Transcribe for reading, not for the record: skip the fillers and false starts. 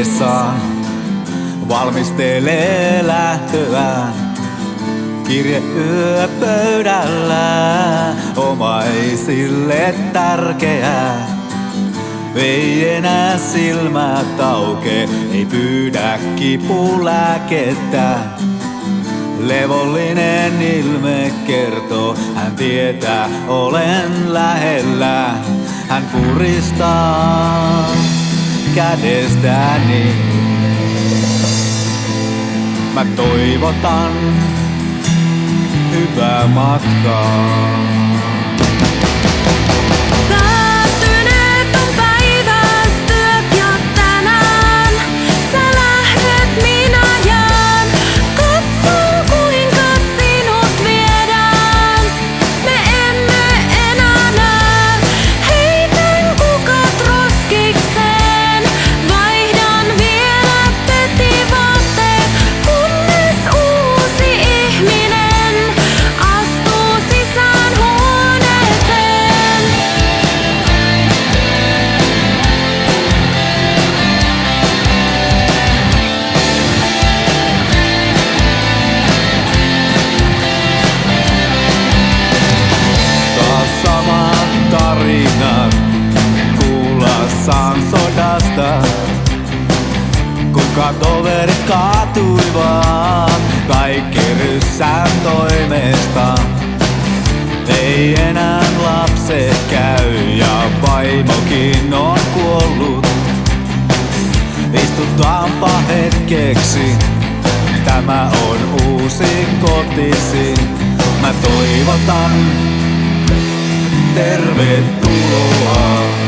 uudessaan valmistelee lähtöään. Kirje yöpöydällä, omaisille tärkeää. Ei enää silmät auke, ei pyydä kipulääkettä. Levollinen ilme kertoo, hän tietää, olen lähellä. Hän puristaa kädestäni. Mä toivotan hyvää matkaa. Tarinat kuullassaan sodasta, kuka toverit kaatuivat kaikki ryssän toimesta. Ei enää lapset käy ja vaimokin on kuollut. Istutaanpa hetkeksi, tämä on uusi kotisi. Mä toivotan tervetuloa.